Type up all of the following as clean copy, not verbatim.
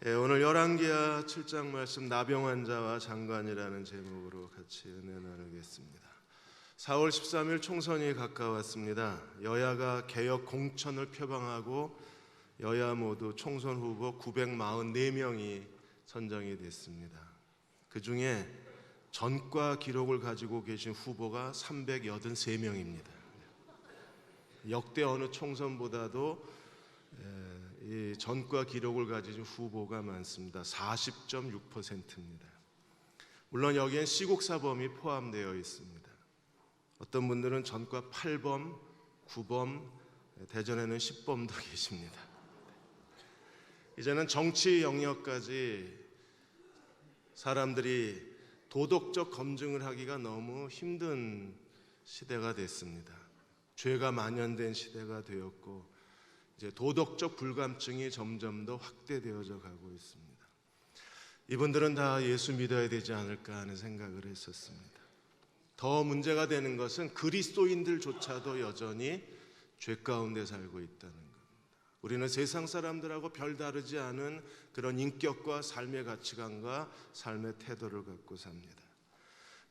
오늘 열왕기하 7장 말씀 나병 자와 장관이라는 제목으로 같이 은혜 나누겠습니다. 4월 13일 총선이 가까웠습니다. 여야가 개혁 공천을 표방하고 여야 모두 총선 후보 944명이 선정이 됐습니다. 그 중에 전과 기록을 가지고 계신 후보가 383명입니다. 역대 어느 총선보다도 이 전과 기록을 가진 후보가 많습니다. 40.6%입니다. 물론 여기엔 시국사범이 포함되어 있습니다. 어떤 분들은 전과 8범, 9범, 대전에는 10범도 계십니다. 이제는 정치 영역까지 사람들이 도덕적 검증을 하기가 너무 힘든 시대가 됐습니다. 죄가 만연된 시대가 되었고 이제 도덕적 불감증이 점점 더 확대되어져 가고 있습니다. 이분들은 다 예수 믿어야 되지 않을까 하는 생각을 했었습니다. 더 문제가 되는 것은 그리스도인들조차도 여전히 죄 가운데 살고 있다는 겁니다. 우리는 세상 사람들하고 별다르지 않은 그런 인격과 삶의 가치관과 삶의 태도를 갖고 삽니다.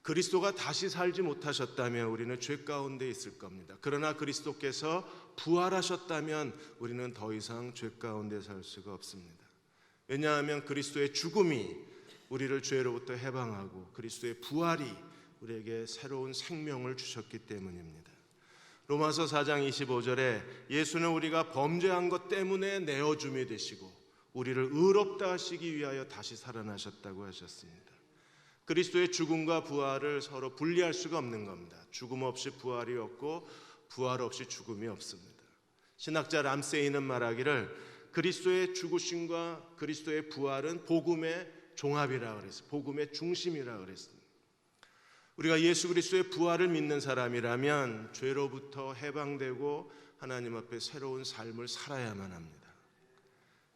그리스도가 다시 살지 못하셨다면 우리는 죄 가운데 있을 겁니다. 그러나 그리스도께서 부활하셨다면 우리는 더 이상 죄 가운데 살 수가 없습니다. 왜냐하면 그리스도의 죽음이 우리를 죄로부터 해방하고 그리스도의 부활이 우리에게 새로운 생명을 주셨기 때문입니다. 로마서 4장 25절에 예수는 우리가 범죄한 것 때문에 내어줌이 되시고 우리를 의롭다 하시기 위하여 다시 살아나셨다고 하셨습니다. 그리스도의 죽음과 부활을 서로 분리할 수가 없는 겁니다. 죽음 없이 부활이 없고 부활 없이 죽음이 없습니다. 신학자 람세이는 말하기를 그리스도의 죽으심과 그리스도의 부활은 복음의 종합이라고 그랬어요. 복음의 중심이라고 그랬습니다. 우리가 예수 그리스도의 부활을 믿는 사람이라면 죄로부터 해방되고 하나님 앞에 새로운 삶을 살아야만 합니다.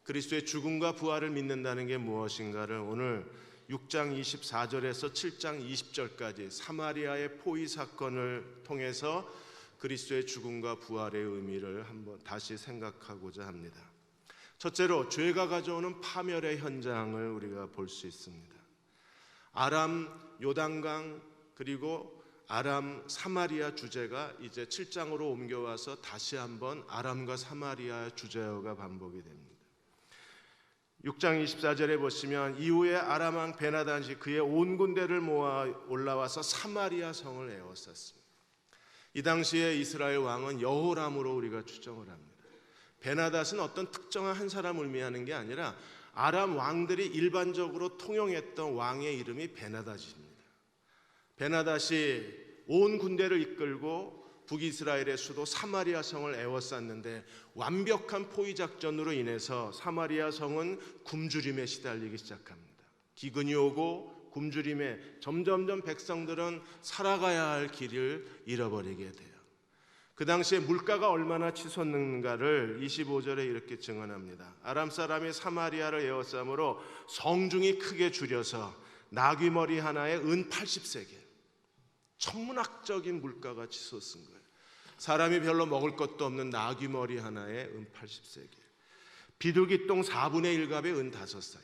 그리스도의 죽음과 부활을 믿는다는 게 무엇인가를 오늘 6장 24절에서 7장 20절까지 사마리아의 포위 사건을 통해서 그리스도의 죽음과 부활의 의미를 한번 다시 생각하고자 합니다. 첫째로 죄가 가져오는 파멸의 현장을 우리가 볼 수 있습니다. 아람 요단강 그리고 아람 사마리아 주제가 이제 7장으로 옮겨와서 다시 한번 아람과 사마리아 주제어가 반복이 됩니다. 6장 24절에 보시면 이후에 아람 왕 베나닷이 그의 온 군대를 모아 올라와서 사마리아 성을 에워쌌습니다. 이 당시에 이스라엘 왕은 여호람으로 우리가 추정을 합니다. 베나닷은 어떤 특정한 한 사람을 의미하는 게 아니라 아람 왕들이 일반적으로 통용했던 왕의 이름이 베나닷입니다. 베나닷이 온 군대를 이끌고 북이스라엘의 수도 사마리아 성을 에워쌌는데 완벽한 포위 작전으로 인해서 사마리아 성은 굶주림에 시달리기 시작합니다. 기근이 오고 굶주림에 점점점 백성들은 살아가야 할 길을 잃어버리게 돼요. 그 당시에 물가가 얼마나 치솟는가를 25절에 이렇게 증언합니다. 아람 사람이 사마리아를 에워싸므로 성중이 크게 줄여서 나귀머리 하나에 은 80세겔, 천문학적인 물가가 치솟은 거예요. 사람이 별로 먹을 것도 없는 나귀머리 하나에 은 80세겔, 비둘기똥 4분의 1갑에 은 5세겔.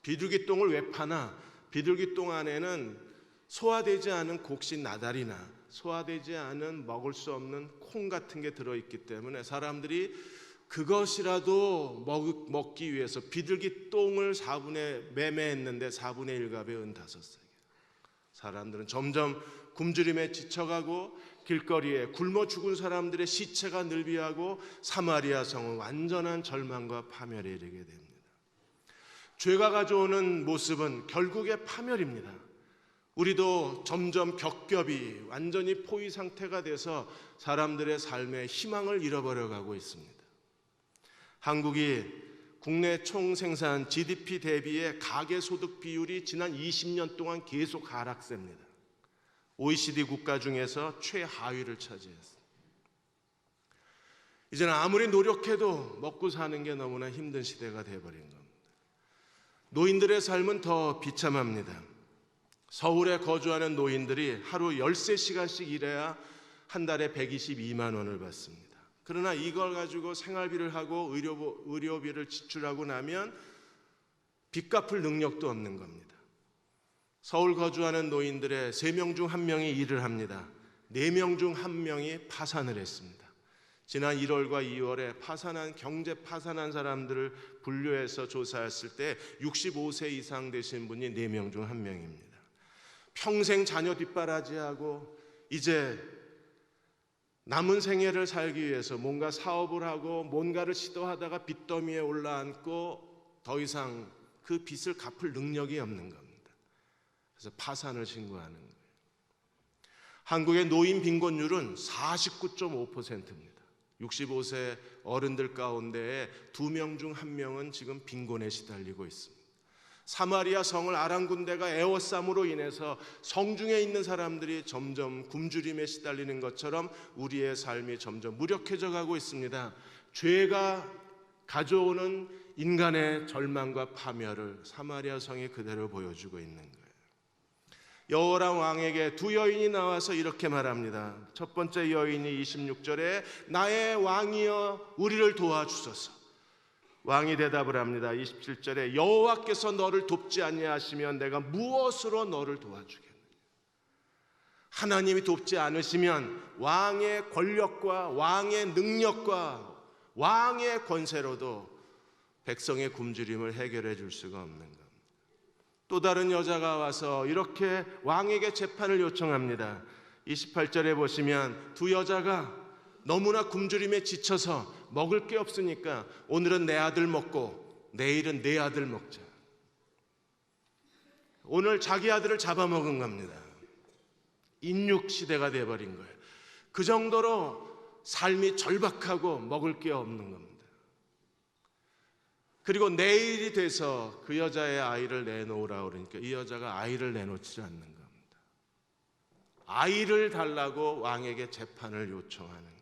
비둘기똥을 왜 파나? 비둘기똥 안에는 소화되지 않은 곡식 나달이나 소화되지 않은 먹을 수 없는 콩 같은 게 들어있기 때문에 사람들이 그것이라도 먹기 위해서 비둘기똥을 매매했는데 4분의 1갑에 은 5세겔. 사람들은 점점 굶주림에 지쳐가고 길거리에 굶어 죽은 사람들의 시체가 늘비하고 사마리아 성은 완전한 절망과 파멸에 이르게 됩니다. 죄가 가져오는 모습은 결국에 파멸입니다. 우리도 점점 겹겹이 완전히 포위 상태가 돼서 사람들의 삶의 희망을 잃어버려가고 있습니다. 한국이 국내 총생산 GDP 대비의 가계소득 비율이 지난 20년 동안 계속 하락세입니다. OECD 국가 중에서 최하위를 차지했습니다. 이제는 아무리 노력해도 먹고 사는 게 너무나 힘든 시대가 되어버린 겁니다. 노인들의 삶은 더 비참합니다. 서울에 거주하는 노인들이 하루 13시간씩 일해야 한 달에 122만 원을 받습니다. 그러나 이걸 가지고 생활비를 하고 의료비를 지출하고 나면 빚 갚을 능력도 없는 겁니다. 서울 거주하는 노인들의 3명 중 1명이 일을 합니다. 4명 중 1명이 파산을 했습니다. 지난 1월과 2월에 경제 파산한 사람들을 분류해서 조사했을 때 65세 이상 되신 분이 4명 중 1명입니다. 평생 자녀 뒷바라지하고 이제 남은 생애를 살기 위해서 뭔가 사업을 하고 뭔가를 시도하다가 빚더미에 올라앉고 더 이상 그 빚을 갚을 능력이 없는 겁니다. 그래서 파산을 신고하는 거예요. 한국의 노인 빈곤율은 49.5%입니다. 65세 어른들 가운데 2명 중 1명은 지금 빈곤에 시달리고 있습니다. 사마리아 성을 아랑군대가 에워싸움으로 인해서 성중에 있는 사람들이 점점 굶주림에 시달리는 것처럼 우리의 삶이 점점 무력해져 가고 있습니다. 죄가 가져오는 인간의 절망과 파멸을 사마리아 성이 그대로 보여주고 있는 거예요. 여호람 왕에게 2 여인이 나와서 이렇게 말합니다. 첫 번째 여인이 26절에 나의 왕이여 우리를 도와주소서. 왕이 대답을 합니다. 27절에 여호와께서 너를 돕지 아니하시면 내가 무엇으로 너를 도와주겠느냐. 하나님이 돕지 않으시면 왕의 권력과 왕의 능력과 왕의 권세로도 백성의 굶주림을 해결해 줄 수가 없는 겁니다. 또 다른 여자가 와서 이렇게 왕에게 재판을 요청합니다. 28절에 보시면 2 여자가 너무나 굶주림에 지쳐서 먹을 게 없으니까 오늘은 내 아들 먹고 내일은 내 아들 먹자. 오늘 자기 아들을 잡아먹은 겁니다. 인육 시대가 돼버린 거예요. 그 정도로 삶이 절박하고 먹을 게 없는 겁니다. 그리고 내일이 돼서 그 여자의 아이를 내놓으라고 그러니까 이 여자가 아이를 내놓지 않는 겁니다. 아이를 달라고 왕에게 재판을 요청하는 거예요.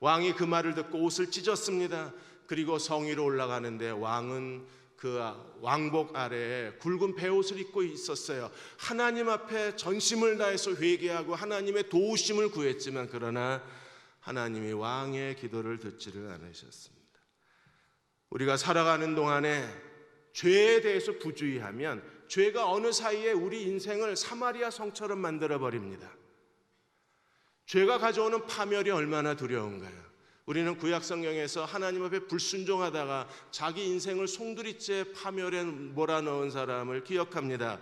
왕이 그 말을 듣고 옷을 찢었습니다. 그리고 성위로 올라가는데 왕은 그 왕복 아래에 굵은 베옷을 입고 있었어요. 하나님 앞에 전심을 다해서 회개하고 하나님의 도우심을 구했지만 그러나 하나님이 왕의 기도를 듣지를 않으셨습니다. 우리가 살아가는 동안에 죄에 대해서 부주의하면 죄가 어느 사이에 우리 인생을 사마리아 성처럼 만들어버립니다. 죄가 가져오는 파멸이 얼마나 두려운가요? 우리는 구약성경에서 하나님 앞에 불순종하다가 자기 인생을 송두리째 파멸에 몰아넣은 사람을 기억합니다.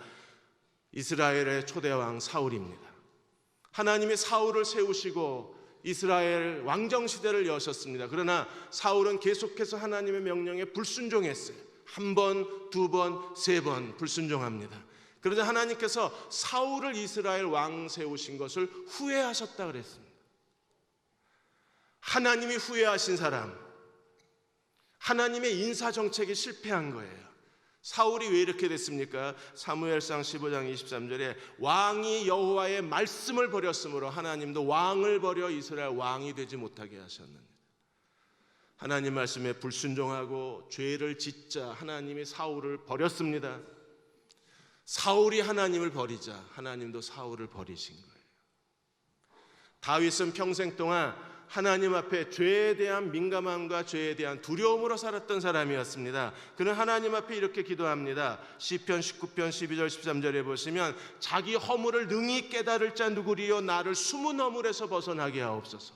이스라엘의 초대왕 사울입니다. 하나님이 사울을 세우시고 이스라엘 왕정시대를 여셨습니다. 그러나 사울은 계속해서 하나님의 명령에 불순종했어요. 1번, 2번, 3번 불순종합니다. 그러자 하나님께서 사울을 이스라엘 왕 세우신 것을 후회하셨다 그랬습니다. 하나님이 후회하신 사람, 하나님의 인사정책이 실패한 거예요. 사울이 왜 이렇게 됐습니까? 사무엘상 15장 23절에 왕이 여호와의 말씀을 버렸으므로 하나님도 왕을 버려 이스라엘 왕이 되지 못하게 하셨느니라. 하나님 말씀에 불순종하고 죄를 짓자 하나님이 사울을 버렸습니다. 사울이 하나님을 버리자 하나님도 사울을 버리신 거예요. 다윗은 평생 동안 하나님 앞에 죄에 대한 민감함과 죄에 대한 두려움으로 살았던 사람이었습니다. 그는 하나님 앞에 이렇게 기도합니다. 시편 19편 12절 13절에 보시면 자기 허물을 능히 깨달을 자 누구리요 나를 숨은 허물에서 벗어나게 하옵소서.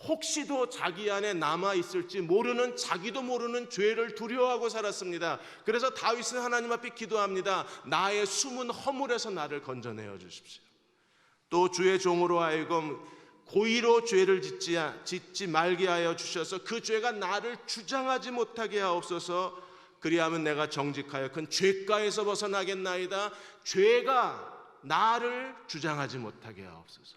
혹시도 자기 안에 남아있을지 모르는 자기도 모르는 죄를 두려워하고 살았습니다. 그래서 다윗은 하나님 앞에 기도합니다. 나의 숨은 허물에서 나를 건져내어 주십시오. 또 주의 종으로 하여금 고의로 죄를 짓지 말게 하여 주셔서 그 죄가 나를 주장하지 못하게 하옵소서. 그리하면 내가 정직하여 큰 죄가에서 벗어나겠나이다. 죄가 나를 주장하지 못하게 하옵소서.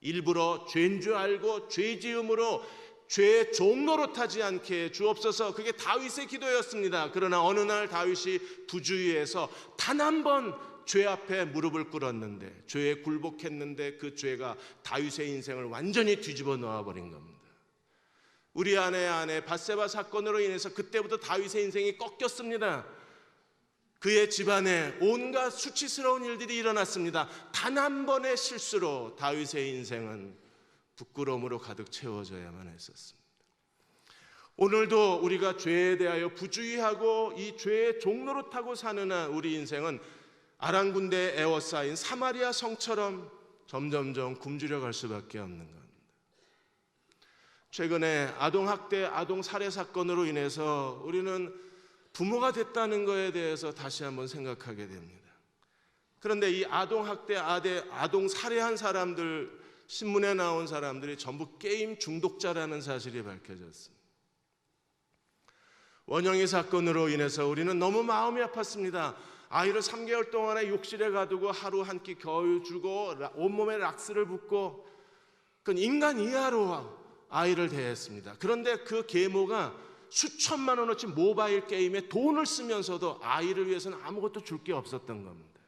일부러 죄인 줄 알고 죄지음으로 죄의 종노릇하지 않게 주옵소서. 그게 다윗의 기도였습니다. 그러나 어느 날 다윗이 부주의해서 단 한 번 죄 앞에 무릎을 꿇었는데 죄에 굴복했는데 그 죄가 다윗의 인생을 완전히 뒤집어 놓아버린 겁니다. 우리 아내 밧세바 사건으로 인해서 그때부터 다윗의 인생이 꺾였습니다. 그의 집안에 온갖 수치스러운 일들이 일어났습니다. 단 한 번의 실수로 다윗의 인생은 부끄러움으로 가득 채워져야만 했었습니다. 오늘도 우리가 죄에 대하여 부주의하고 이 죄의 종로로 타고 사는 한 우리 인생은 아랑군대에 에워싸인 사마리아 성처럼 점점점 굶주려 갈 수밖에 없는 겁니다. 최근에 아동학대, 아동살해 사건으로 인해서 우리는 부모가 됐다는 것에 대해서 다시 한번 생각하게 됩니다. 그런데 이 아동학대, 아동살해한 사람들, 신문에 나온 사람들이 전부 게임 중독자라는 사실이 밝혀졌습니다. 원영이 사건으로 인해서 우리는 너무 마음이 아팠습니다. 아이를 3개월 동안에 욕실에 가두고 하루 한 끼 겨우 주고 온몸에 락스를 붓고 그건 인간 이하로 아이를 대했습니다. 그런데 그 계모가 수천만 원어치 모바일 게임에 돈을 쓰면서도 아이를 위해서는 아무것도 줄 게 없었던 겁니다.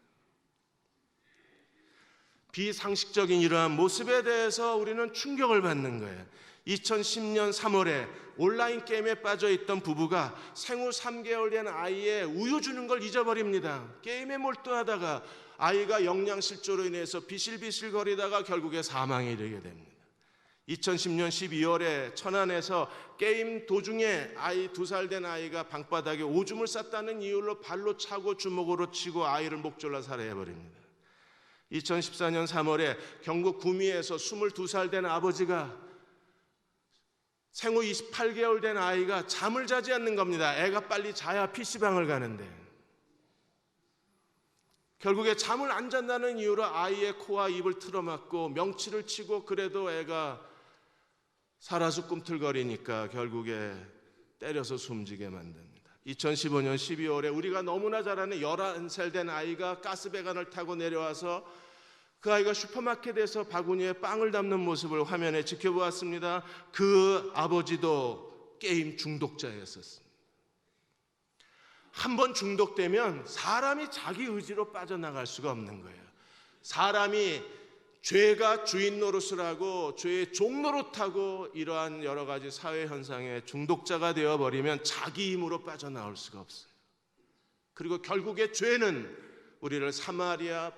비상식적인 이러한 모습에 대해서 우리는 충격을 받는 거예요. 2010년 3월에 온라인 게임에 빠져있던 부부가 생후 3개월 된 아이에 우유 주는 걸 잊어버립니다. 게임에 몰두하다가 아이가 영양실조로 인해서 비실비실 거리다가 결국에 사망에 이르게 됩니다. 2010년 12월에 천안에서 게임 도중에 2살 된 아이가 방바닥에 오줌을 쌌다는 이유로 발로 차고 주먹으로 치고 아이를 목졸라 살해해버립니다. 2014년 3월에 경북 구미에서 22살 된 아버지가 생후 28개월 된 아이가 잠을 자지 않는 겁니다. 애가 빨리 자야 PC방을 가는데 결국에 잠을 안 잔다는 이유로 아이의 코와 입을 틀어막고 명치를 치고 그래도 애가 살아서 꿈틀거리니까 결국에 때려서 숨지게 만듭니다. 2015년 12월에 우리가 너무나 잘 아는 11살 된 아이가 가스배관을 타고 내려와서 그 아이가 슈퍼마켓에서 바구니에 빵을 담는 모습을 화면에 지켜보았습니다. 그 아버지도 게임 중독자였었습니다. 한번 중독되면 사람이 자기 의지로 빠져나갈 수가 없는 거예요. 사람이 죄가 주인 노릇을 하고 죄의 종 노릇하고 이러한 여러 가지 사회 현상의 중독자가 되어버리면 자기 힘으로 빠져나올 수가 없어요. 그리고 결국에 죄는 우리를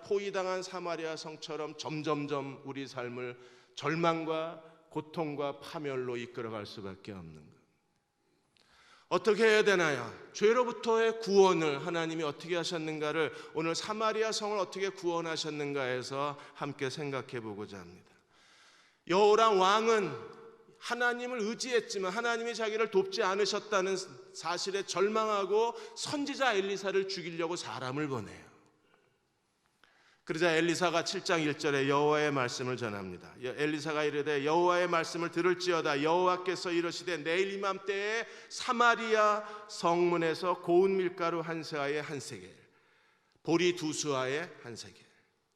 포위당한 사마리아 성처럼 점점점 우리 삶을 절망과 고통과 파멸로 이끌어갈 수밖에 없는 것. 어떻게 해야 되나요? 죄로부터의 구원을 하나님이 어떻게 하셨는가를 오늘 사마리아 성을 어떻게 구원하셨는가에서 함께 생각해 보고자 합니다. 여호람 왕은 하나님을 의지했지만 하나님이 자기를 돕지 않으셨다는 사실에 절망하고 선지자 엘리사를 죽이려고 사람을 보내요. 그러자 엘리사가 7장 1절에 여호와의 말씀을 전합니다. 엘리사가 이르되 여호와의 말씀을 들을지어다. 여호와께서 이르시되 내일 이맘때에 사마리아 성문에서 고운 밀가루 한 세아에 한 세겔, 보리 2수아에 한 세겔.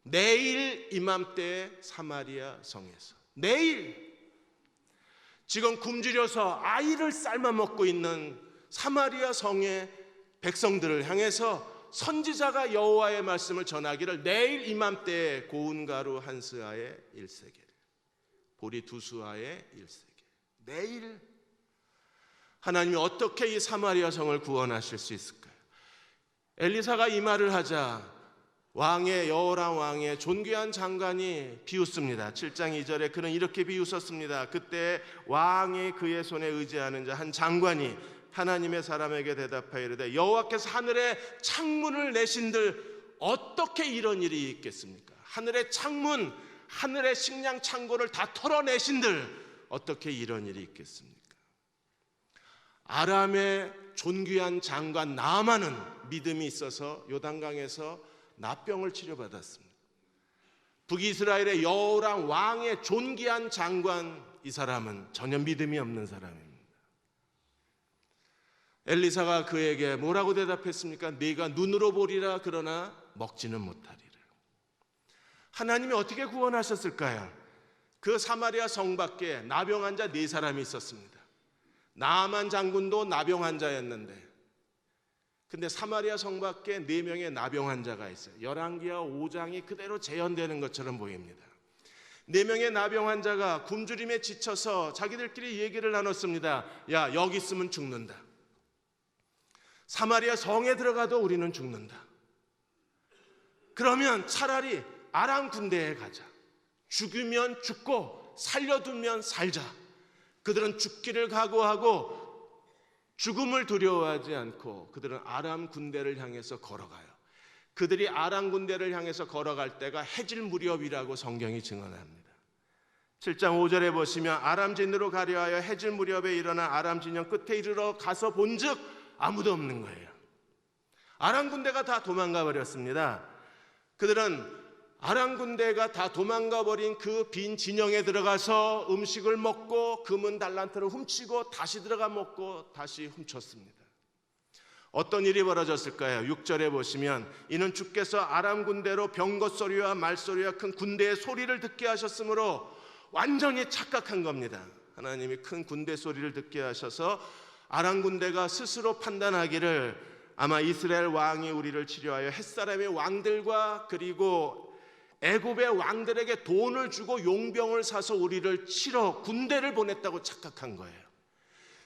내일 이맘때에 사마리아 성에서, 내일 지금 굶주려서 아이를 삶아 먹고 있는 사마리아 성의 백성들을 향해서 선지자가 여호와의 말씀을 전하기를 내일 이맘때에 고운 가루 한 스아에 1세겔, 보리 2수아에 1세겔. 내일 하나님이 어떻게 이 사마리아 성을 구원하실 수 있을까요? 엘리사가 이 말을 하자 여호람 왕의 존귀한 장관이 비웃습니다. 7장 2절에 그는 이렇게 비웃었습니다. 그때 왕이 그의 손에 의지하는 자 한 장관이 하나님의 사람에게 대답하여 이르되 여호와께서 하늘에 창문을 내신들 어떻게 이런 일이 있겠습니까? 하늘의 창문, 하늘의 식량 창고를 다 털어내신들 어떻게 이런 일이 있겠습니까? 아람의 존귀한 장관 나아만은 믿음이 있어서 요단강에서 나병을 치료받았습니다. 북이스라엘의 여호람 왕의 존귀한 장관, 이 사람은 전혀 믿음이 없는 사람입니다. 엘리사가 그에게 뭐라고 대답했습니까? 네가 눈으로 보리라 그러나 먹지는 못하리라. 하나님이 어떻게 구원하셨을까요? 그 사마리아 성 밖에 나병 환자 4사람이 있었습니다. 나아만 장군도 나병 환자였는데 근데 사마리아 성 밖에 4명의 나병 환자가 있어요. 열왕기하 5장이 그대로 재현되는 것처럼 보입니다. 4명의 나병 환자가 굶주림에 지쳐서 자기들끼리 얘기를 나눴습니다. 야, 여기 있으면 죽는다. 사마리아 성에 들어가도 우리는 죽는다. 그러면 차라리 아람 군대에 가자. 죽으면 죽고 살려두면 살자. 그들은 죽기를 각오하고 죽음을 두려워하지 않고 그들은 아람 군대를 향해서 걸어가요. 그들이 아람 군대를 향해서 걸어갈 때가 해질 무렵이라고 성경이 증언합니다. 7장 5절에 보시면 아람 진으로 가려 하여 해질 무렵에 일어나 아람 진영 끝에 이르러 가서 본즉 아무도 없는 거예요. 아람 군대가 다 도망가 버렸습니다. 그들은 아람 군대가 다 도망가 버린 그 빈 진영에 들어가서 음식을 먹고 금은 달란트를 훔치고 다시 들어가 먹고 다시 훔쳤습니다. 어떤 일이 벌어졌을까요? 6절에 보시면 이는 주께서 아람 군대로 병거 소리와 말소리와 큰 군대의 소리를 듣게 하셨으므로 완전히 착각한 겁니다. 하나님이 큰 군대 소리를 듣게 하셔서 아람 군대가 스스로 판단하기를 아마 이스라엘 왕이 우리를 치료하여 햇사람의 왕들과 그리고 애굽의 왕들에게 돈을 주고 용병을 사서 우리를 치러 군대를 보냈다고 착각한 거예요.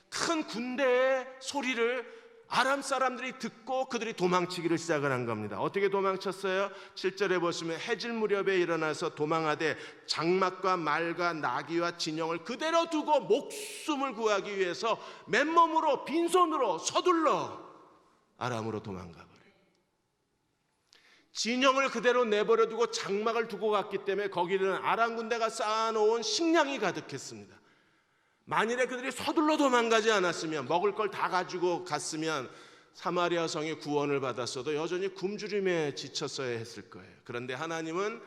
큰 군대의 소리를 아람 사람들이 듣고 그들이 도망치기를 시작을 한 겁니다. 어떻게 도망쳤어요? 7절에 보시면 해질 무렵에 일어나서 도망하되 장막과 말과 나귀와 진영을 그대로 두고 목숨을 구하기 위해서 맨몸으로 빈손으로 서둘러 아람으로 도망가 버려요. 진영을 그대로 내버려 두고 장막을 두고 갔기 때문에 거기는 아람 군대가 쌓아놓은 식량이 가득했습니다. 만일에 그들이 서둘러 도망가지 않았으면 먹을 걸 다 가지고 갔으면 사마리아 성의 구원을 받았어도 여전히 굶주림에 지쳤어야 했을 거예요. 그런데 하나님은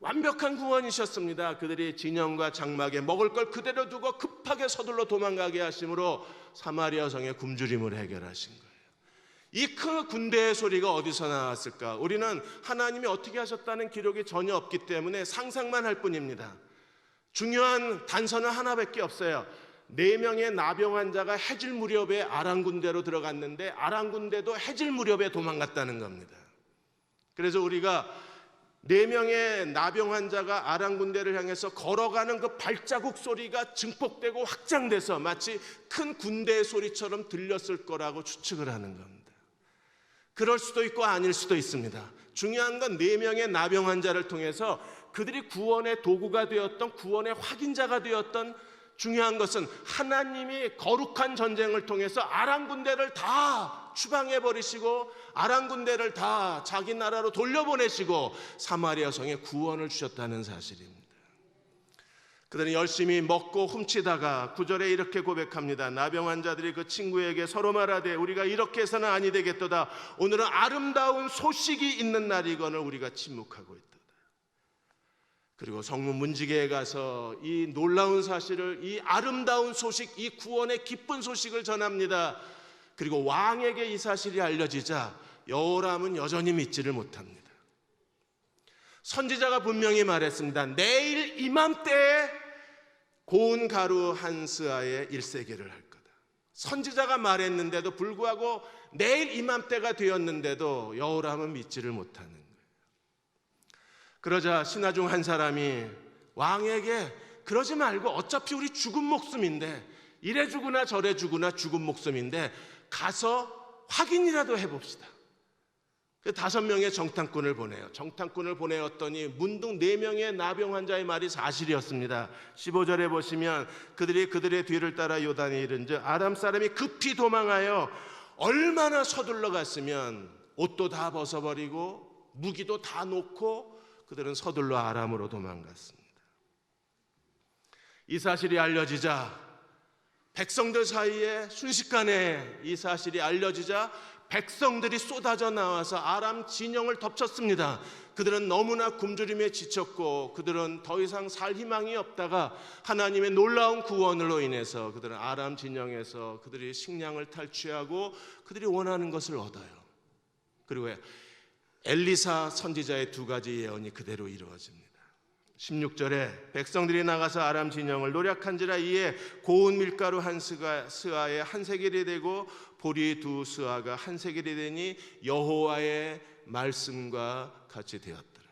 완벽한 구원이셨습니다. 그들이 진영과 장막에 먹을 걸 그대로 두고 급하게 서둘러 도망가게 하심으로 사마리아 성의 굶주림을 해결하신 거예요. 이 큰 군대의 소리가 어디서 나왔을까? 우리는 하나님이 어떻게 하셨다는 기록이 전혀 없기 때문에 상상만 할 뿐입니다. 중요한 단서는 하나밖에 없어요. 4명의 나병 환자가 해질 무렵에 아람 군대로 들어갔는데 아람 군대도 해질 무렵에 도망갔다는 겁니다. 그래서 우리가 4명의 나병 환자가 아람 군대를 향해서 걸어가는 그 발자국 소리가 증폭되고 확장돼서 마치 큰 군대의 소리처럼 들렸을 거라고 추측을 하는 겁니다. 그럴 수도 있고 아닐 수도 있습니다. 중요한 건 4명의 나병 환자를 통해서 그들이 구원의 도구가 되었던, 구원의 확인자가 되었던, 중요한 것은 하나님이 거룩한 전쟁을 통해서 아람 군대를 다 추방해 버리시고 아람 군대를 다 자기 나라로 돌려보내시고 사마리아 성에 구원을 주셨다는 사실입니다. 그들은 열심히 먹고 훔치다가 9절에 이렇게 고백합니다. 나병 환자들이 그 친구에게 서로 말하되 우리가 이렇게 해서는 아니 되겠도다. 오늘은 아름다운 소식이 있는 날이거늘 우리가 침묵하고 있도다. 그리고 성문 문지기에 가서 이 놀라운 사실을, 이 아름다운 소식, 이 구원의 기쁜 소식을 전합니다. 그리고 왕에게 이 사실이 알려지자 여호람은 여전히 믿지를 못합니다. 선지자가 분명히 말했습니다. 내일 이맘때에 고운 가루 한 스아에 1세겔을 할 거다. 선지자가 말했는데도 불구하고 내일 이맘때가 되었는데도 여호람은 믿지를 못하는 거예요. 그러자 신하 중 한 사람이 왕에게 그러지 말고 어차피 우리 죽은 목숨인데 이래 죽으나 저래 죽으나 죽은 목숨인데 가서 확인이라도 해봅시다. 5명의 정탐꾼을 보내요. 정탐꾼을 보내었더니 문득 4명의 나병 환자의 말이 사실이었습니다. 15절에 보시면 그들이 그들의 뒤를 따라 요단에 이른즉 아람 사람이 급히 도망하여 얼마나 서둘러 갔으면 옷도 다 벗어버리고 무기도 다 놓고 그들은 서둘러 아람으로 도망갔습니다. 이 사실이 알려지자 백성들 사이에 순식간에 이 사실이 알려지자 백성들이 쏟아져 나와서 아람 진영을 덮쳤습니다. 그들은 너무나 굶주림에 지쳤고 그들은 더 이상 살 희망이 없다가 하나님의 놀라운 구원으로 인해서 그들은 아람 진영에서 그들이 식량을 탈취하고 그들이 원하는 것을 얻어요. 그리고 엘리사 선지자의 2가지 예언이 그대로 이루어집니다. 16절에 백성들이 나가서 아람 진영을 노략한지라 이에 고운 밀가루 한 스아에 한 세겔이 되고 보리 2 스아가 한 세겔이 되니 여호와의 말씀과 같이 되었더라.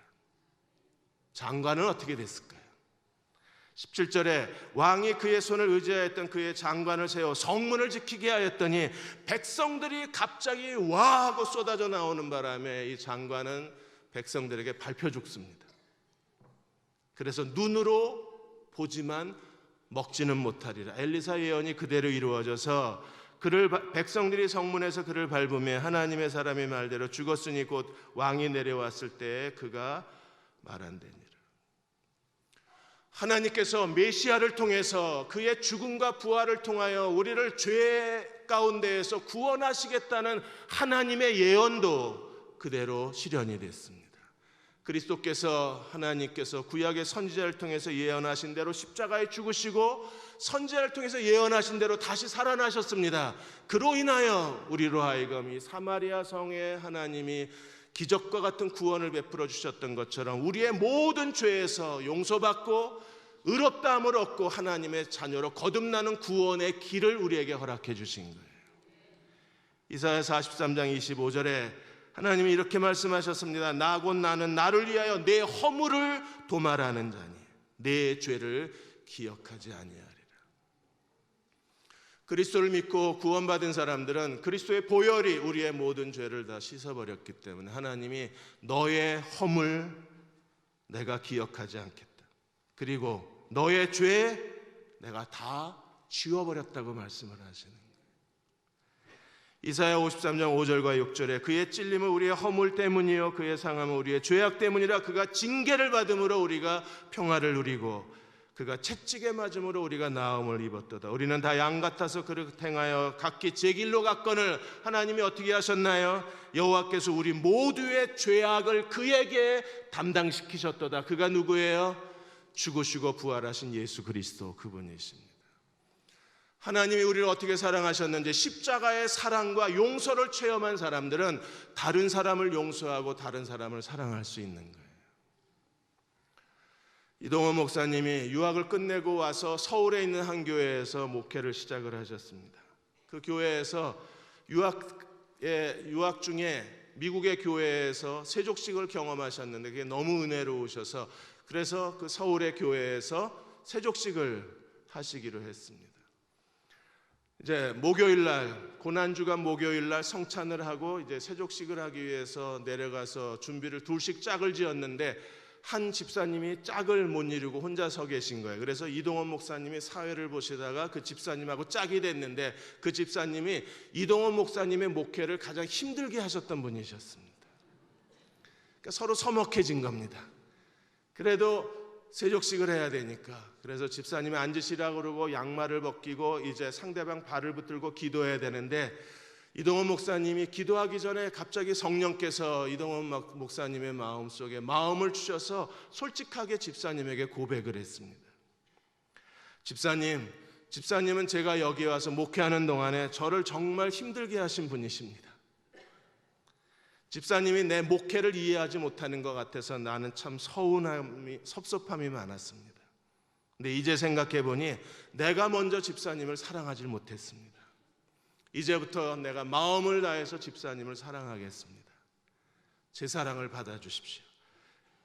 장관은 어떻게 됐을까요? 17절에 왕이 그의 손을 의지하였던 그의 장관을 세워 성문을 지키게 하였더니 백성들이 갑자기 와 하고 쏟아져 나오는 바람에 이 장관은 백성들에게 밟혀 죽습니다. 그래서 눈으로 보지만 먹지는 못하리라. 엘리사 예언이 그대로 이루어져서 백성들이 성문에서 그를 밟으며 하나님의 사람의 말대로 죽었으니 곧 왕이 내려왔을 때에 그가 말한대니라. 하나님께서 메시아를 통해서 그의 죽음과 부활을 통하여 우리를 죄 가운데에서 구원하시겠다는 하나님의 예언도 그대로 실현이 됐습니다. 그리스도께서 하나님께서 구약의 선지자를 통해서 예언하신 대로 십자가에 죽으시고 선지자를 통해서 예언하신 대로 다시 살아나셨습니다. 그로 인하여 우리로 하여금 이 사마리아 성에 하나님이 기적과 같은 구원을 베풀어 주셨던 것처럼 우리의 모든 죄에서 용서받고 의롭다함을 얻고 하나님의 자녀로 거듭나는 구원의 길을 우리에게 허락해 주신 거예요. 이사야 43장 25절에 하나님이 이렇게 말씀하셨습니다. 나 곧 나는 나를 위하여 내 허물을 도말하는 자니 내 죄를 기억하지 아니하리라. 그리스도를 믿고 구원받은 사람들은 그리스도의 보혈이 우리의 모든 죄를 다 씻어버렸기 때문에 하나님이 너의 허물 내가 기억하지 않겠다. 그리고 너의 죄 내가 다 지워버렸다고 말씀을 하시는 거예요. 이사야 53장 5절과 6절에 그의 찔림은 우리의 허물 때문이요 그의 상함은 우리의 죄악 때문이라. 그가 징계를 받음으로 우리가 평화를 누리고 그가 채찍에 맞음으로 우리가 나음을 입었도다. 우리는 다 양 같아서 그를 행하여 각기 제 길로 갔거늘. 하나님이 어떻게 하셨나요? 여호와께서 우리 모두의 죄악을 그에게 담당시키셨도다. 그가 누구예요? 죽으시고 부활하신 예수 그리스도 그분이십니다. 하나님이 우리를 어떻게 사랑하셨는지 십자가의 사랑과 용서를 체험한 사람들은 다른 사람을 용서하고 다른 사람을 사랑할 수 있는 거예요. 이동원 목사님이 유학을 끝내고 와서 서울에 있는 한 교회에서 목회를 시작을 하셨습니다. 그 교회에서 유학 중에 미국의 교회에서 세족식을 경험하셨는데 그게 너무 은혜로우셔서 그래서 그 서울의 교회에서 세족식을 하시기로 했습니다. 이제 목요일날 고난주간 목요일날 성찬을 하고 이제 세족식을 하기 위해서 내려가서 준비를 둘씩 짝을 지었는데 한 집사님이 짝을 못 이루고 혼자 서 계신 거예요. 그래서 이동원 목사님이 사회를 보시다가 그 집사님하고 짝이 됐는데 그 집사님이 이동원 목사님의 목회를 가장 힘들게 하셨던 분이셨습니다. 그러니까 서로 서먹해진 겁니다. 그래도 세족식을 해야 되니까 그래서 집사님이 앉으시라고 그러고 양말을 벗기고 이제 상대방 발을 붙들고 기도해야 되는데 이동원 목사님이 기도하기 전에 갑자기 성령께서 이동원 목사님의 마음속에 마음을 주셔서 솔직하게 집사님에게 고백을 했습니다. 집사님은 제가 여기 와서 목회하는 동안에 저를 정말 힘들게 하신 분이십니다. 집사님이 내 목회를 이해하지 못하는 것 같아서 나는 참 섭섭함이 많았습니다. 근데 이제 생각해 보니 내가 먼저 집사님을 사랑하지 못했습니다. 이제부터 내가 마음을 다해서 집사님을 사랑하겠습니다. 제 사랑을 받아주십시오.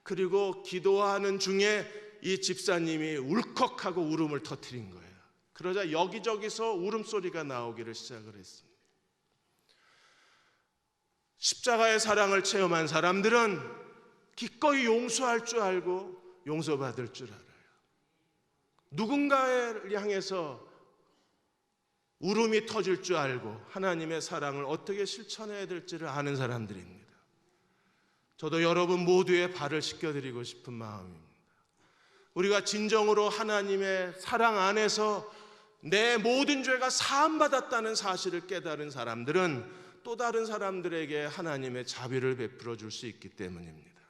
그리고 기도하는 중에 이 집사님이 울컥하고 울음을 터뜨린 거예요. 그러자 여기저기서 울음소리가 나오기를 시작을 했습니다. 십자가의 사랑을 체험한 사람들은 기꺼이 용서할 줄 알고 용서받을 줄 알아요. 누군가를 향해서 울음이 터질 줄 알고 하나님의 사랑을 어떻게 실천해야 될지를 아는 사람들입니다. 저도 여러분 모두의 발을 씻겨드리고 싶은 마음입니다. 우리가 진정으로 하나님의 사랑 안에서 내 모든 죄가 사함받았다는 사실을 깨달은 사람들은 또 다른 사람들에게 하나님의 자비를 베풀어 줄 수 있기 때문입니다.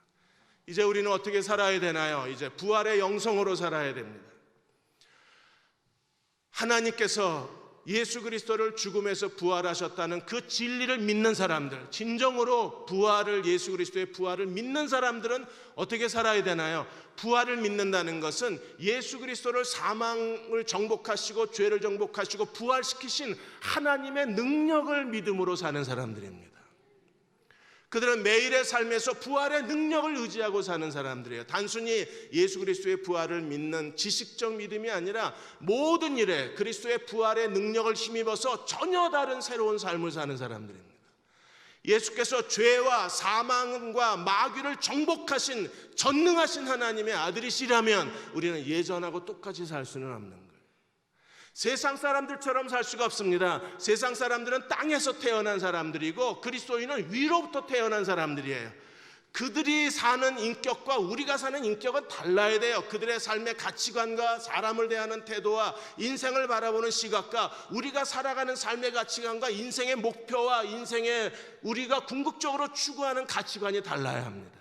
이제 우리는 어떻게 살아야 되나요? 이제 부활의 영성으로 살아야 됩니다. 하나님께서 예수 그리스도를 죽음에서 부활하셨다는 그 진리를 믿는 사람들, 진정으로 예수 그리스도의 부활을 믿는 사람들은 어떻게 살아야 되나요? 부활을 믿는다는 것은 예수 그리스도를 사망을 정복하시고 죄를 정복하시고 부활시키신 하나님의 능력을 믿음으로 사는 사람들입니다. 그들은 매일의 삶에서 부활의 능력을 의지하고 사는 사람들이에요. 단순히 예수 그리스도의 부활을 믿는 지식적 믿음이 아니라 모든 일에 그리스도의 부활의 능력을 힘입어서 전혀 다른 새로운 삶을 사는 사람들입니다. 예수께서 죄와 사망과 마귀를 정복하신 전능하신 하나님의 아들이시라면 우리는 예전하고 똑같이 살 수는 없는 거예요. 세상 사람들처럼 살 수가 없습니다. 세상 사람들은 땅에서 태어난 사람들이고 그리스도인은 위로부터 태어난 사람들이에요. 그들이 사는 인격과 우리가 사는 인격은 달라야 돼요. 그들의 삶의 가치관과 사람을 대하는 태도와 인생을 바라보는 시각과 우리가 살아가는 삶의 가치관과 인생의 목표와 인생의 우리가 궁극적으로 추구하는 가치관이 달라야 합니다.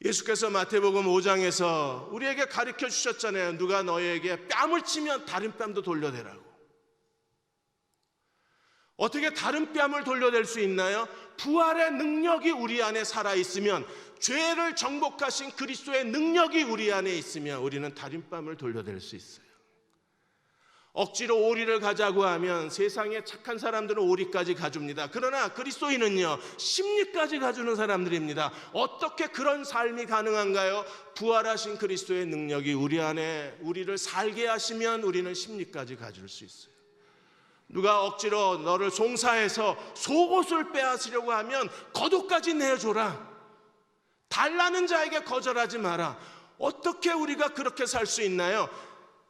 예수께서 마태복음 5장에서 우리에게 가르쳐 주셨잖아요. 누가 너희에게 뺨을 치면 다른 뺨도 돌려대라고. 어떻게 다른 뺨을 돌려댈 수 있나요? 부활의 능력이 우리 안에 살아있으면, 죄를 정복하신 그리스도의 능력이 우리 안에 있으면 우리는 다른 뺨을 돌려댈 수 있어요. 억지로 오리를 가자고 하면 세상에 착한 사람들은 오리까지 가줍니다. 그러나 그리스도인은요, 심리까지 가주는 사람들입니다. 어떻게 그런 삶이 가능한가요? 부활하신 그리스도의 능력이 우리 안에 우리를 살게 하시면 우리는 심리까지 가줄 수 있어요. 누가 억지로 너를 송사해서 속옷을 빼앗으려고 하면 겉옷까지 내줘라. 달라는 자에게 거절하지 마라. 어떻게 우리가 그렇게 살 수 있나요?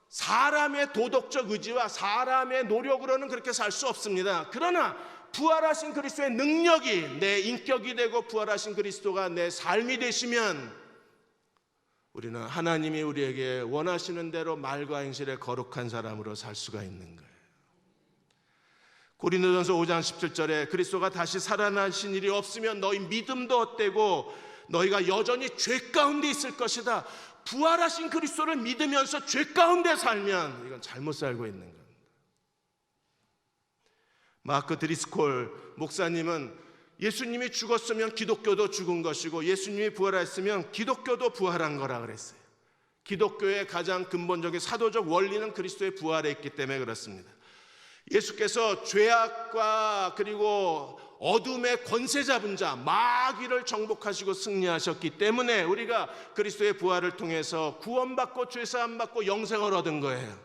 사람의 도덕적 의지와 사람의 노력으로는 그렇게 살 수 없습니다. 그러나 부활하신 그리스도의 능력이 내 인격이 되고 부활하신 그리스도가 내 삶이 되시면 우리는 하나님이 우리에게 원하시는 대로 말과 행실에 거룩한 사람으로 살 수가 있는 거예요. 고린도전서 5장 17절에 그리스도가 다시 살아나신 일이 없으면 너희 믿음도 헛되고 너희가 여전히 죄 가운데 있을 것이다. 부활하신 그리스도를 믿으면서 죄 가운데 살면 이건 잘못 살고 있는 겁니다. 마크 드리스콜 목사님은 예수님이 죽었으면 기독교도 죽은 것이고 예수님이 부활했으면 기독교도 부활한 거라 그랬어요. 기독교의 가장 근본적인 사도적 원리는 그리스도의 부활에 있기 때문에 그렇습니다. 예수께서 죄악과 그리고 어둠의 권세 잡은 자 마귀를 정복하시고 승리하셨기 때문에 우리가 그리스도의 부활을 통해서 구원받고 죄사함 받고 영생을 얻은 거예요.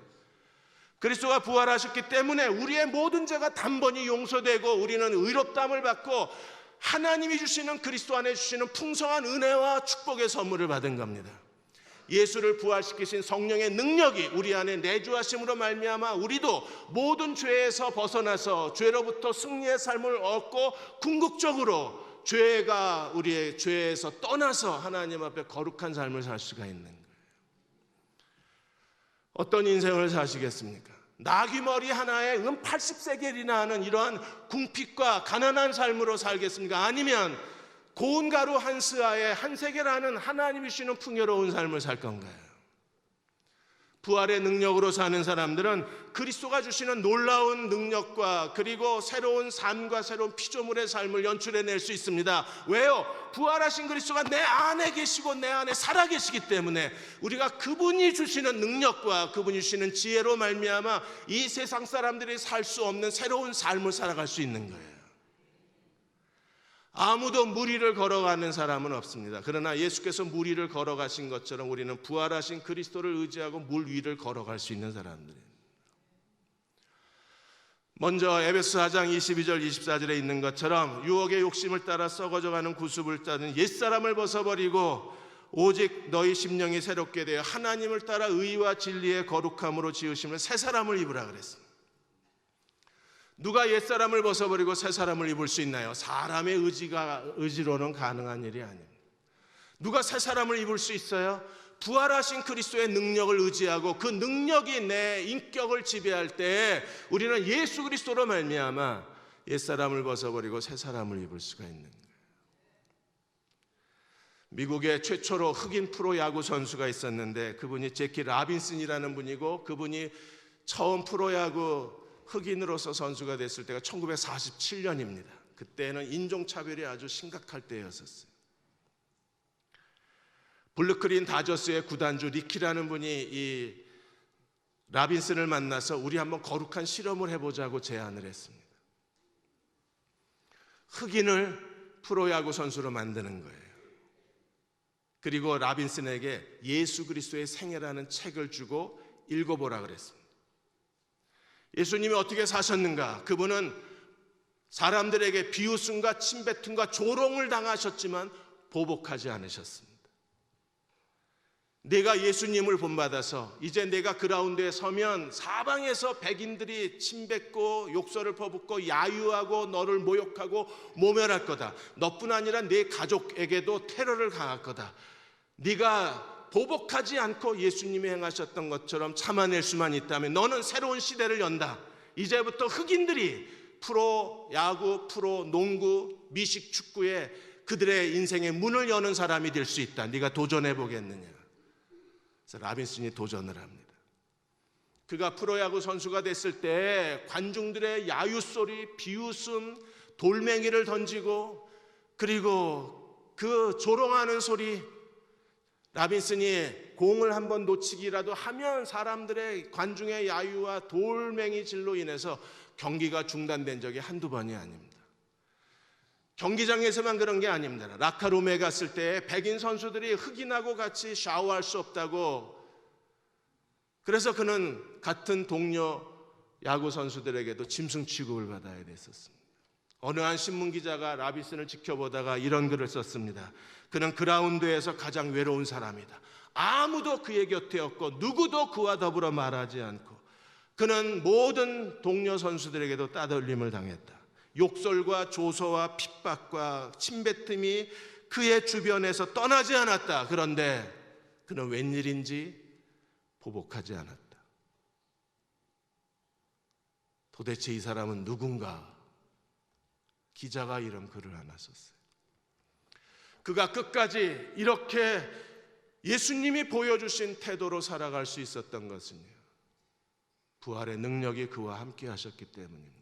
그리스도가 부활하셨기 때문에 우리의 모든 죄가 단번이 용서되고 우리는 의롭다함을 받고 하나님이 주시는 그리스도 안에 주시는 풍성한 은혜와 축복의 선물을 받은 겁니다. 예수를 부활시키신 성령의 능력이 우리 안에 내주하심으로 말미암아 우리도 모든 죄에서 벗어나서 죄로부터 승리의 삶을 얻고 궁극적으로 죄가 우리의 죄에서 떠나서 하나님 앞에 거룩한 삶을 살 수가 있는 거예요. 어떤 인생을 사시겠습니까? 나귀머리 하나에 80세겔이나 하는 이러한 궁핍과 가난한 삶으로 살겠습니까? 아니면 고운 가루 한 스아에 한 세겔하는 하나님이 주시는 풍요로운 삶을 살 건가요? 부활의 능력으로 사는 사람들은 그리스도가 주시는 놀라운 능력과 그리고 새로운 삶과 새로운 피조물의 삶을 연출해낼 수 있습니다. 왜요? 부활하신 그리스도가 내 안에 계시고 내 안에 살아계시기 때문에 우리가 그분이 주시는 능력과 그분이 주시는 지혜로 말미암아 이 세상 사람들이 살 수 없는 새로운 삶을 살아갈 수 있는 거예요. 아무도 무리를 걸어가는 사람은 없습니다. 그러나 예수께서 무리를 걸어가신 것처럼 우리는 부활하신 그리스도를 의지하고 물 위를 걸어갈 수 있는 사람들입니다. 먼저 에베소 4장 22절 24절에 있는 것처럼 유혹의 욕심을 따라 썩어져가는 구습을 따는 옛사람을 벗어버리고 오직 너희 심령이 새롭게 되어 하나님을 따라 의와 진리의 거룩함으로 지으심을 새 사람을 입으라 그랬습니다. 누가 옛사람을 벗어버리고 새 사람을 입을 수 있나요? 사람의 의지로는 가능한 일이 아닙니다. 누가 새 사람을 입을 수 있어요? 부활하신 그리스도의 능력을 의지하고 그 능력이 내 인격을 지배할 때 우리는 예수 그리스도로 말미암아 옛사람을 벗어버리고 새 사람을 입을 수가 있는 거예요. 미국에 최초로 흑인 프로야구 선수가 있었는데 그분이 제키 라빈슨이라는 분이고 그분이 처음 프로야구 흑인으로서 선수가 됐을 때가 1947년입니다. 그때는 인종차별이 아주 심각할 때였었어요. 블루크린 다저스의 구단주 리키라는 분이 이 라빈슨을 만나서 우리 한번 거룩한 실험을 해보자고 제안을 했습니다. 흑인을 프로야구 선수로 만드는 거예요. 그리고 라빈슨에게 예수 그리스도의 생애라는 책을 주고 읽어보라 그랬습니다. 예수님이 어떻게 사셨는가? 그분은 사람들에게 비웃음과 침뱉음과 조롱을 당하셨지만 보복하지 않으셨습니다. 내가 예수님을 본받아서 이제 내가 그라운드에 서면 사방에서 백인들이 침뱉고 욕설을 퍼붓고 야유하고 너를 모욕하고 모멸할 거다. 너뿐 아니라 네 가족에게도 테러를 가할 거다. 네가 보복하지 않고 예수님이 행하셨던 것처럼 참아낼 수만 있다면 너는 새로운 시대를 연다. 이제부터 흑인들이 프로 야구, 프로 농구, 미식 축구에 그들의 인생의 문을 여는 사람이 될 수 있다. 네가 도전해 보겠느냐. 그래서 라빈슨이 도전을 합니다. 그가 프로야구 선수가 됐을 때 관중들의 야유소리, 비웃음, 돌멩이를 던지고 그리고 그 조롱하는 소리, 라빈슨이 공을 한번 놓치기라도 하면 사람들의 관중의 야유와 돌멩이 질로 인해서 경기가 중단된 적이 한두 번이 아닙니다. 경기장에서만 그런 게 아닙니다. 라카룸에 갔을 때 백인 선수들이 흑인하고 같이 샤워할 수 없다고, 그래서 그는 같은 동료 야구 선수들에게도 짐승 취급을 받아야 됐었습니다. 어느 한 신문 기자가 라빈슨을 지켜보다가 이런 글을 썼습니다. 그는 그라운드에서 가장 외로운 사람이다. 아무도 그의 곁에 없고 누구도 그와 더불어 말하지 않고 그는 모든 동료 선수들에게도 따돌림을 당했다. 욕설과 조소와 핍박과 침뱉음이 그의 주변에서 떠나지 않았다. 그런데 그는 웬일인지 보복하지 않았다. 도대체 이 사람은 누군가? 기자가 이런 글을 하나 썼어요. 그가 끝까지 이렇게 예수님이 보여주신 태도로 살아갈 수 있었던 것은요, 부활의 능력이 그와 함께 하셨기 때문입니다.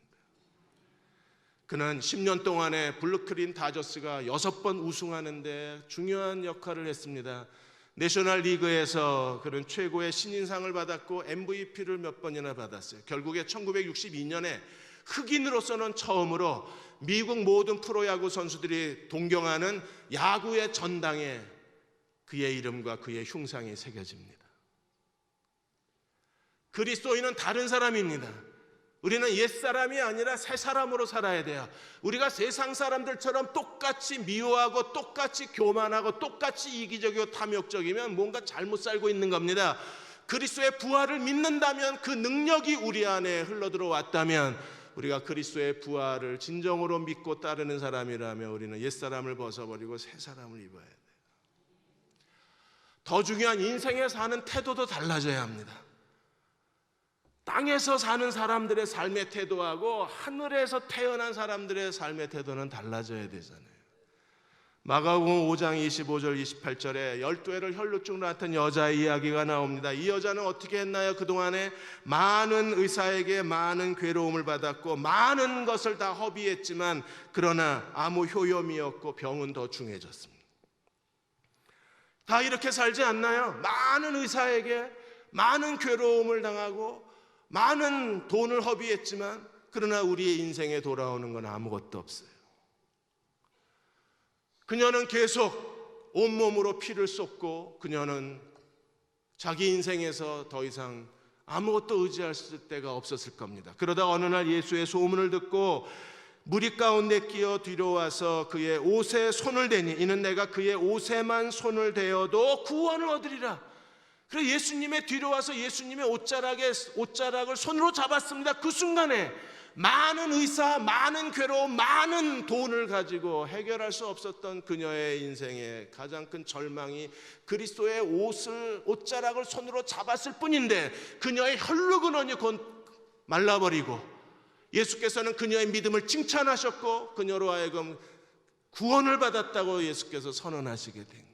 그는 10년 동안에 블루크린 다저스가 6번 우승하는데 중요한 역할을 했습니다. 내셔널 리그에서 그는 최고의 신인상을 받았고 MVP를 몇 번이나 받았어요. 결국에 1962년에 흑인으로서는 처음으로 미국 모든 프로야구 선수들이 동경하는 야구의 전당에 그의 이름과 그의 흉상이 새겨집니다. 그리스도인은 다른 사람입니다. 우리는 옛사람이 아니라 새사람으로 살아야 돼요. 우리가 세상 사람들처럼 똑같이 미워하고 똑같이 교만하고 똑같이 이기적이고 탐욕적이면 뭔가 잘못 살고 있는 겁니다. 그리스도의 부활을 믿는다면, 그 능력이 우리 안에 흘러들어왔다면, 우리가 그리스도의 부활을 진정으로 믿고 따르는 사람이라면 우리는 옛사람을 벗어버리고 새사람을 입어야 돼요. 더 중요한 인생에 사는 태도도 달라져야 합니다. 땅에서 사는 사람들의 삶의 태도하고 하늘에서 태어난 사람들의 삶의 태도는 달라져야 되잖아요. 마가복음 5장 25절 28절에 12해를 혈루증으로 앓던 여자의 이야기가 나옵니다. 이 여자는 어떻게 했나요? 그동안에 많은 의사에게 많은 괴로움을 받았고 많은 것을 다 허비했지만 그러나 아무 효험이 없고 병은 더 중해졌습니다. 다 이렇게 살지 않나요? 많은 의사에게 많은 괴로움을 당하고 많은 돈을 허비했지만 그러나 우리의 인생에 돌아오는 건 아무것도 없어요. 그녀는 계속 온몸으로 피를 쏟고 그녀는 자기 인생에서 더 이상 아무것도 의지할 데가 없었을 겁니다. 그러다 어느 날 예수의 소문을 듣고 무리 가운데 끼어 뒤로 와서 그의 옷에 손을 대니 이는 내가 그의 옷에만 손을 대어도 구원을 얻으리라. 그래서 예수님의 뒤로 와서 예수님의 옷자락을 손으로 잡았습니다. 그 순간에 많은 의사, 많은 괴로움, 많은 돈을 가지고 해결할 수 없었던 그녀의 인생의 가장 큰 절망이 그리스도의 옷자락을 손으로 잡았을 뿐인데 그녀의 혈루근원이 곧 말라버리고 예수께서는 그녀의 믿음을 칭찬하셨고 그녀로 하여금 구원을 받았다고 예수께서 선언하시게 된 거예요.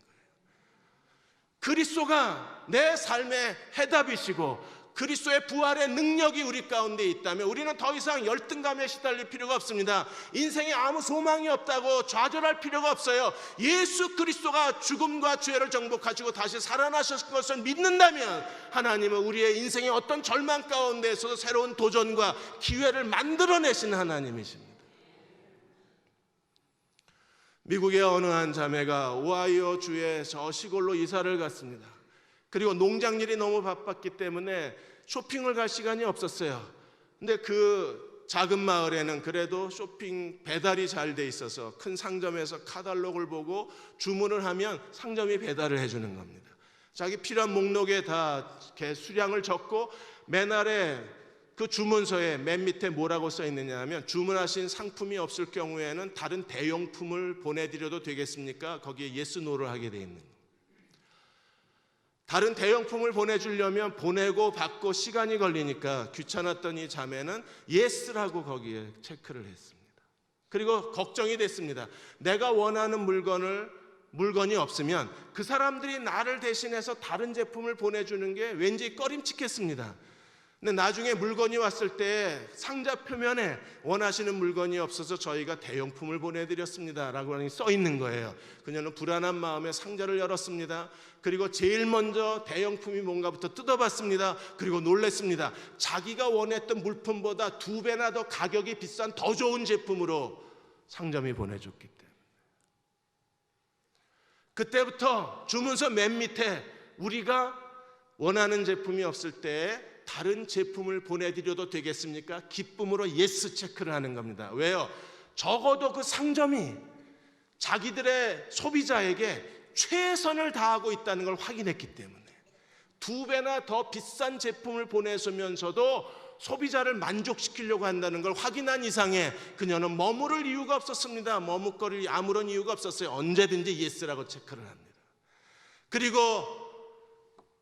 그리스도가 내 삶의 해답이시고 그리스도의 부활의 능력이 우리 가운데 있다면 우리는 더 이상 열등감에 시달릴 필요가 없습니다. 인생에 아무 소망이 없다고 좌절할 필요가 없어요. 예수 그리스도가 죽음과 죄를 정복하시고 다시 살아나셨을 것을 믿는다면 하나님은 우리의 인생의 어떤 절망 가운데서도 새로운 도전과 기회를 만들어내신 하나님이십니다. 미국의 어느 한 자매가 오하이오 주의 저 시골로 이사를 갔습니다. 그리고 농장일이 너무 바빴기 때문에 쇼핑을 갈 시간이 없었어요. 근데 그 작은 마을에는 그래도 쇼핑 배달이 잘 돼 있어서 큰 상점에서 카탈로그를 보고 주문을 하면 상점이 배달을 해주는 겁니다. 자기 필요한 목록에 다 이렇게 수량을 적고 맨 아래 그 주문서에 맨 밑에 뭐라고 써 있느냐 하면, 주문하신 상품이 없을 경우에는 다른 대용품을 보내드려도 되겠습니까? 거기에 yes, no를 하게 돼 있는 거예요. 다른 대용품을 보내주려면 보내고 받고 시간이 걸리니까 귀찮았던 이 자매는 yes라고 거기에 체크를 했습니다. 그리고 걱정이 됐습니다. 내가 원하는 물건이 없으면 그 사람들이 나를 대신해서 다른 제품을 보내주는 게 왠지 꺼림칙했습니다. 근데 나중에 물건이 왔을 때 상자 표면에 원하시는 물건이 없어서 저희가 대용품을 보내드렸습니다 라고 써 있는 거예요. 그녀는 불안한 마음에 상자를 열었습니다. 그리고 제일 먼저 대용품이 뭔가부터 뜯어봤습니다. 그리고 놀랐습니다. 자기가 원했던 물품보다 2배나 더 가격이 비싼 더 좋은 제품으로 상점이 보내줬기 때문에. 그때부터 주문서 맨 밑에 우리가 원하는 제품이 없을 때 다른 제품을 보내드려도 되겠습니까? 기쁨으로 예스 체크를 하는 겁니다. 왜요? 적어도 그 상점이 자기들의 소비자에게 최선을 다하고 있다는 걸 확인했기 때문에 2배나 더 비싼 제품을 보내주면서도 소비자를 만족시키려고 한다는 걸 확인한 이상에 그녀는 머무를 이유가 없었습니다. 머뭇거릴 아무런 이유가 없었어요. 언제든지 예스라고 체크를 합니다. 그리고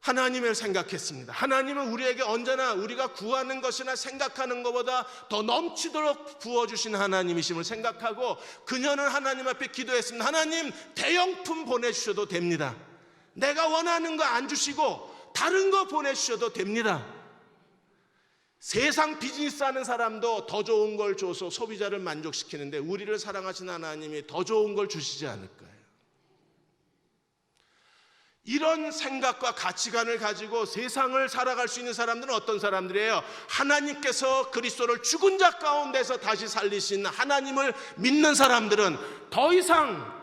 하나님을 생각했습니다. 하나님은 우리에게 언제나 우리가 구하는 것이나 생각하는 것보다 더 넘치도록 부어주신 하나님이심을 생각하고 그녀는 하나님 앞에 기도했습니다. 하나님, 대용품 보내주셔도 됩니다. 내가 원하는 거 안 주시고 다른 거 보내주셔도 됩니다. 세상 비즈니스 하는 사람도 더 좋은 걸 줘서 소비자를 만족시키는데 우리를 사랑하신 하나님이 더 좋은 걸 주시지 않을까요? 이런 생각과 가치관을 가지고 세상을 살아갈 수 있는 사람들은 어떤 사람들이에요? 하나님께서 그리스도를 죽은 자 가운데서 다시 살리신 하나님을 믿는 사람들은 더 이상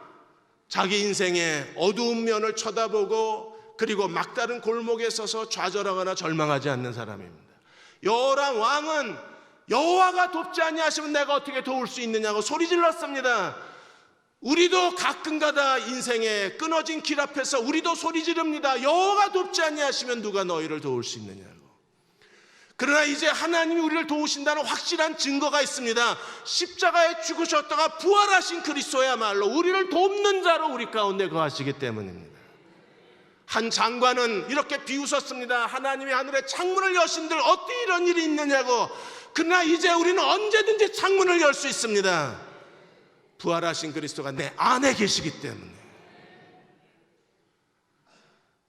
자기 인생의 어두운 면을 쳐다보고 그리고 막다른 골목에 서서 좌절하거나 절망하지 않는 사람입니다. 여호람 왕은 여호와가 돕지 아니하시면 내가 어떻게 도울 수 있느냐고 소리 질렀습니다. 우리도 가끔가다 인생의 끊어진 길 앞에서 우리도 소리 지릅니다. 여호와가 돕지 아니하시면 누가 너희를 도울 수 있느냐고. 그러나 이제 하나님이 우리를 도우신다는 확실한 증거가 있습니다. 십자가에 죽으셨다가 부활하신 그리스도야말로 우리를 돕는 자로 우리 가운데 거하시기 때문입니다. 한 장관은 이렇게 비웃었습니다. 하나님이 하늘의 창문을 여신들 어떻게 이런 일이 있느냐고. 그러나 이제 우리는 언제든지 창문을 열 수 있습니다. 부활하신 그리스도가 내 안에 계시기 때문에.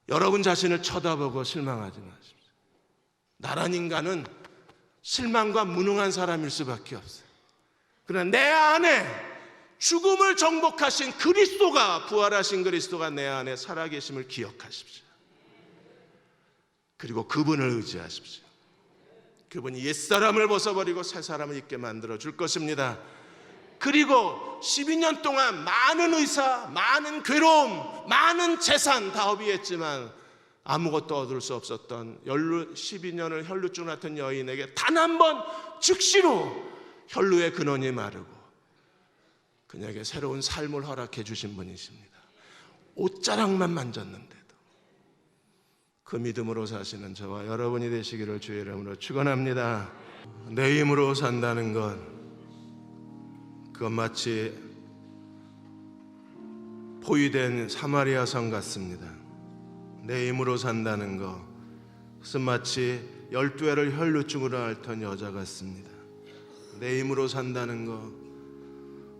여러분 자신을 쳐다보고 실망하지 마십시오. 나란 인간은 실망과 무능한 사람일 수밖에 없어요. 그러나 내 안에 죽음을 정복하신 그리스도가, 부활하신 그리스도가 내 안에 살아계심을 기억하십시오. 그리고 그분을 의지하십시오. 그분이 옛사람을 벗어버리고 새사람을 있게 만들어 줄 것입니다. 그리고 12년 동안 많은 의사, 많은 괴로움, 많은 재산 다 허비했지만 아무것도 얻을 수 없었던 12년을 혈루증 같은 여인에게 단 한 번 즉시로 혈루의 근원이 마르고 그녀에게 새로운 삶을 허락해 주신 분이십니다. 옷자락만 만졌는데도 그 믿음으로 사시는 저와 여러분이 되시기를 주의 이름으로 축원합니다. 내 힘으로 산다는 것, 그건 마치 포위된 사마리아 성 같습니다. 내 힘으로 산다는 것, 그것은 마치 12회를 혈루증으로 앓던 여자 같습니다. 내 힘으로 산다는 것,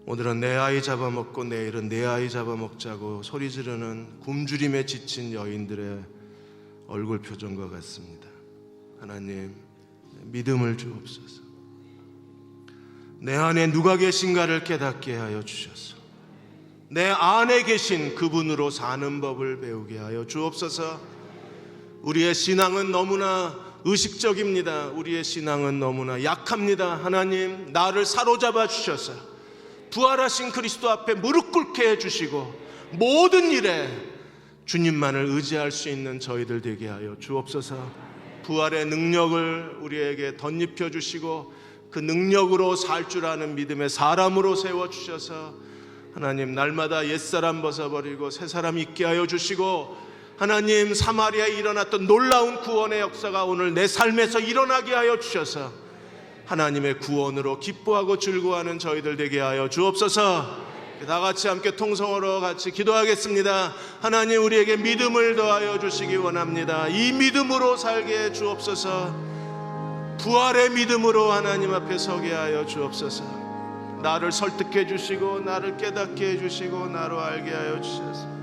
오늘은 내 아이 잡아먹고 내일은 내 아이 잡아먹자고 소리 지르는 굶주림에 지친 여인들의 얼굴 표정과 같습니다. 하나님, 믿음을 주옵소서. 내 안에 누가 계신가를 깨닫게 하여 주셔서 내 안에 계신 그분으로 사는 법을 배우게 하여 주옵소서. 우리의 신앙은 너무나 의식적입니다. 우리의 신앙은 너무나 약합니다. 하나님, 나를 사로잡아 주셔서 부활하신 그리스도 앞에 무릎 꿇게 해주시고 모든 일에 주님만을 의지할 수 있는 저희들 되게 하여 주옵소서. 부활의 능력을 우리에게 덧입혀 주시고 그 능력으로 살 줄 아는 믿음의 사람으로 세워주셔서 하나님, 날마다 옛사람 벗어버리고 새사람 있게 하여 주시고 하나님, 사마리아에 일어났던 놀라운 구원의 역사가 오늘 내 삶에서 일어나게 하여 주셔서 하나님의 구원으로 기뻐하고 즐거워하는 저희들 되게 하여 주옵소서. 다 같이 함께 통성으로 같이 기도하겠습니다. 하나님, 우리에게 믿음을 더하여 주시기 원합니다. 이 믿음으로 살게 해 주옵소서. 부활의 믿음으로 하나님 앞에 서게 하여 주옵소서. 나를 설득해 주시고 나를 깨닫게 해 주시고 나로 알게 하여 주셔서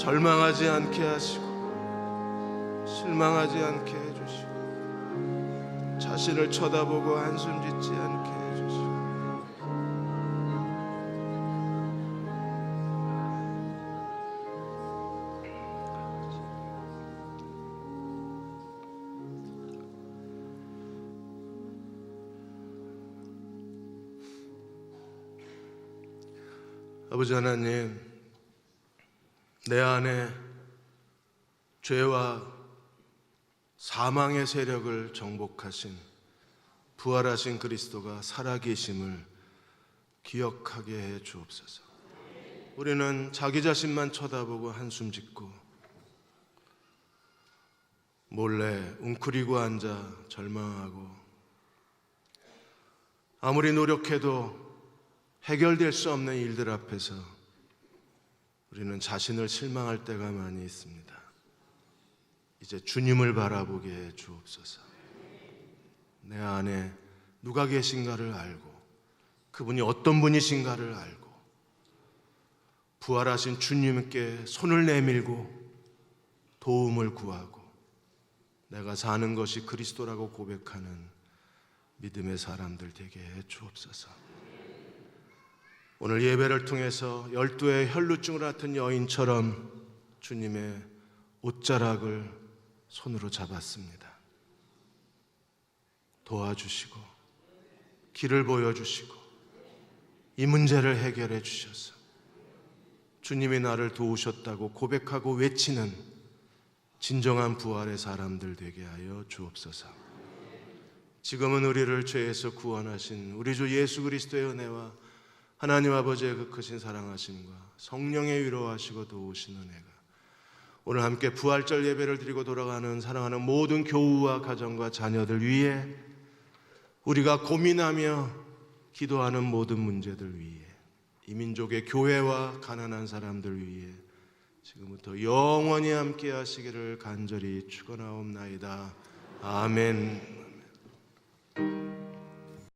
절망하지 않게 하시고 실망하지 않게 해주시고 자신을 쳐다보고 한숨 짓지 않게 해주시고 아버지 하나님, 내 안에 죄와 사망의 세력을 정복하신 부활하신 그리스도가 살아계심을 기억하게 해 주옵소서. 우리는 자기 자신만 쳐다보고 한숨 짓고 몰래 웅크리고 앉아 절망하고 아무리 노력해도 해결될 수 없는 일들 앞에서 우리는 자신을 실망할 때가 많이 있습니다. 이제 주님을 바라보게 해 주옵소서. 내 안에 누가 계신가를 알고 그분이 어떤 분이신가를 알고 부활하신 주님께 손을 내밀고 도움을 구하고 내가 사는 것이 그리스도라고 고백하는 믿음의 사람들 되게 해 주옵소서. 오늘 예배를 통해서 12의 혈루증을 앓던 여인처럼 주님의 옷자락을 손으로 잡았습니다. 도와주시고 길을 보여주시고 이 문제를 해결해 주셔서 주님이 나를 도우셨다고 고백하고 외치는 진정한 부활의 사람들 되게 하여 주옵소서. 지금은 우리를 죄에서 구원하신 우리 주 예수 그리스도의 은혜와 하나님 아버지의 그 크신 사랑하심과 성령의 위로하시고 도우신 은혜가 오늘 함께 부활절 예배를 드리고 돌아가는 사랑하는 모든 교우와 가정과 자녀들 위에 우리가 고민하며 기도하는 모든 문제들 위에 이 민족의 교회와 가난한 사람들 위에 지금부터 영원히 함께 하시기를 간절히 축원하옵나이다. 아멘.